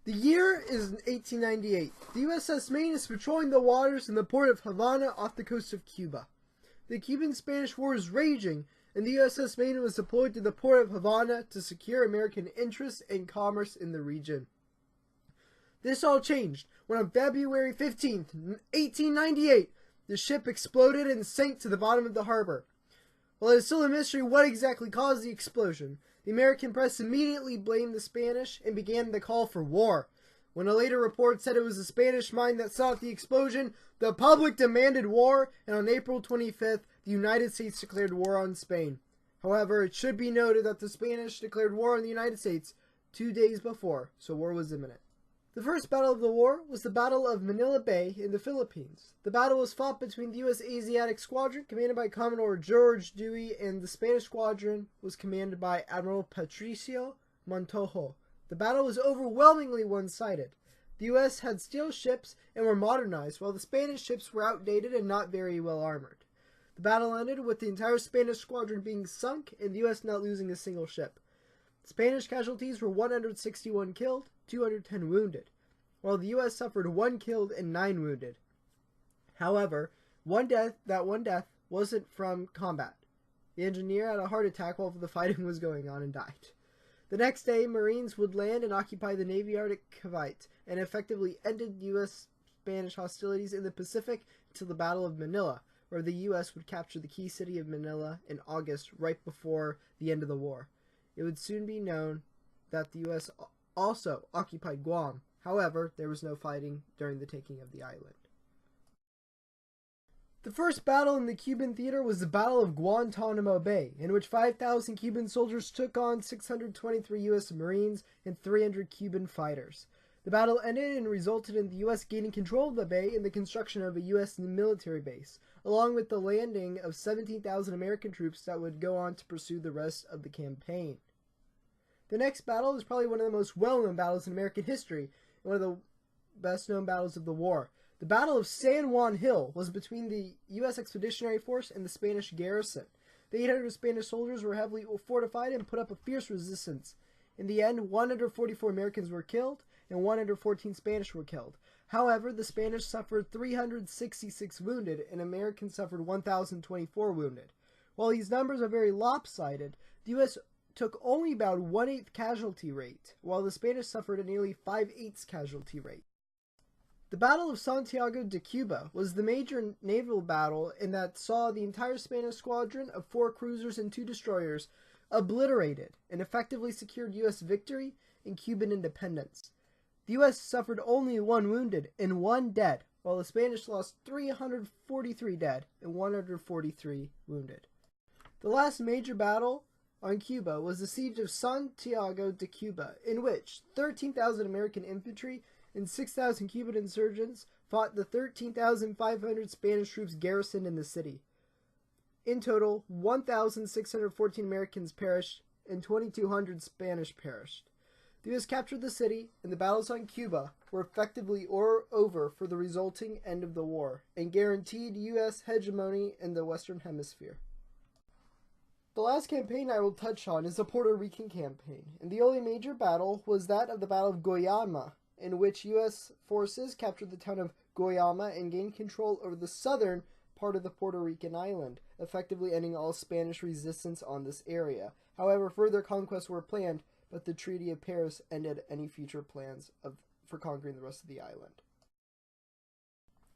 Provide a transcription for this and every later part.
The year is 1898. The USS Maine is patrolling the waters in the port of Havana off the coast of Cuba. The Cuban-Spanish War is raging, and the USS Maine was deployed to the port of Havana to secure American interests and commerce in the region. This all changed when on February 15th, 1898, the ship exploded and sank to the bottom of the harbor. While it is still a mystery what exactly caused the explosion, the American press immediately blamed the Spanish and began the call for war. When a later report said it was the Spanish mine that set off the explosion, the public demanded war, and on April 25th, the United States declared war on Spain. However, it should be noted that the Spanish declared war on the United States 2 days before, so war was imminent. The first battle of the war was the Battle of Manila Bay in the Philippines. The battle was fought between the U.S. Asiatic Squadron, commanded by Commodore George Dewey, and the Spanish Squadron was commanded by Admiral Patricio Montojo. The battle was overwhelmingly one-sided. The U.S. had steel ships and were modernized, while the Spanish ships were outdated and not very well armored. The battle ended with the entire Spanish squadron being sunk and the U.S. not losing a single ship. Spanish casualties were 161 killed, 210 wounded, while the U.S. suffered 1 killed and 9 wounded. However, one death wasn't from combat. The engineer had a heart attack while the fighting was going on and died. The next day, Marines would land and occupy the Navy Arctic Cavite and effectively ended U.S.-Spanish hostilities in the Pacific until the Battle of Manila, where the U.S. would capture the key city of Manila in August, right before the end of the war. It would soon be known that the U.S. also occupied Guam. However, there was no fighting during the taking of the island. The first battle in the Cuban theater was the Battle of Guantanamo Bay, in which 5,000 Cuban soldiers took on 623 U.S. Marines and 300 Cuban fighters. The battle ended and resulted in the U.S. gaining control of the bay and the construction of a U.S. military base, along with the landing of 17,000 American troops that would go on to pursue the rest of the campaign. The next battle is probably one of the most well-known battles in American history, and one of the best-known battles of the war. The Battle of San Juan Hill was between the U.S. Expeditionary Force and the Spanish garrison. The 800 Spanish soldiers were heavily fortified and put up a fierce resistance. In the end, 144 Americans were killed, and 114 Spanish were killed. However, the Spanish suffered 366 wounded, and Americans suffered 1,024 wounded. While these numbers are very lopsided, the U.S. took only about 1/8 casualty rate, while the Spanish suffered a nearly 5/8 casualty rate. The Battle of Santiago de Cuba was the major naval battle in that saw the entire Spanish squadron of 4 cruisers and 2 destroyers obliterated and effectively secured U.S. victory and Cuban independence. The U.S. suffered only 1 wounded and 1 dead, while the Spanish lost 343 dead and 143 wounded. The last major battle on Cuba was the Siege of Santiago de Cuba, in which 13,000 American infantry and 6,000 Cuban insurgents fought the 13,500 Spanish troops garrisoned in the city. In total, 1,614 Americans perished and 2,200 Spanish perished. The U.S. captured the city, and the battles on Cuba were effectively over for the resulting end of the war, and guaranteed U.S. hegemony in the Western Hemisphere. The last campaign I will touch on is the Puerto Rican campaign, and the only major battle was that of the Battle of Guayama, in which U.S. forces captured the town of Guayama and gained control over the southern part of the Puerto Rican island, effectively ending all Spanish resistance on this area. However, further conquests were planned, but the Treaty of Paris ended any future plans for conquering the rest of the island.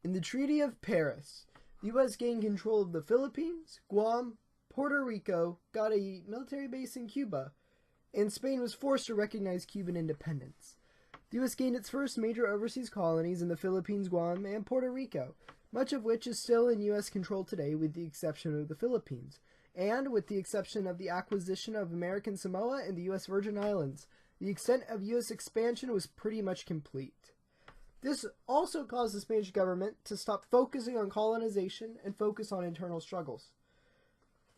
In the Treaty of Paris, the U.S. gained control of the Philippines, Guam, Puerto Rico, got a military base in Cuba, and Spain was forced to recognize Cuban independence. The U.S. gained its first major overseas colonies in the Philippines, Guam, and Puerto Rico, much of which is still in U.S. control today with the exception of the Philippines. And with the exception of the acquisition of American Samoa and the U.S. Virgin Islands, the extent of U.S. expansion was pretty much complete. This also caused the Spanish government to stop focusing on colonization and focus on internal struggles.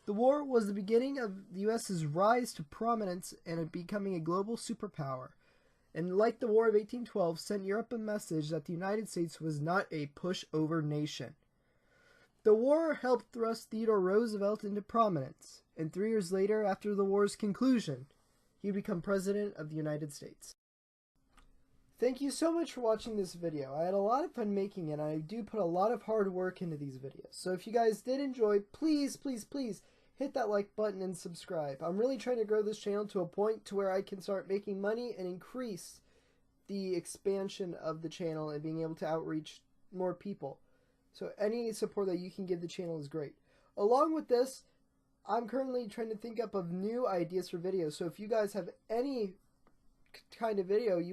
The war was the beginning of the U.S.'s rise to prominence and becoming a global superpower, and like the War of 1812, sent Europe a message that the United States was not a pushover nation. The war helped thrust Theodore Roosevelt into prominence, and 3 years later, after the war's conclusion, he would become President of the United States. Thank you so much for watching this video. I had a lot of fun making it, and I do put a lot of hard work into these videos. So if you guys did enjoy, please, please, please hit that like button and subscribe. I'm really trying to grow this channel to a point to where I can start making money and increase the expansion of the channel and being able to outreach more people. So any support that you can give the channel is great. Along with this, I'm currently trying to think up of new ideas for videos. So if you guys have any kind of video you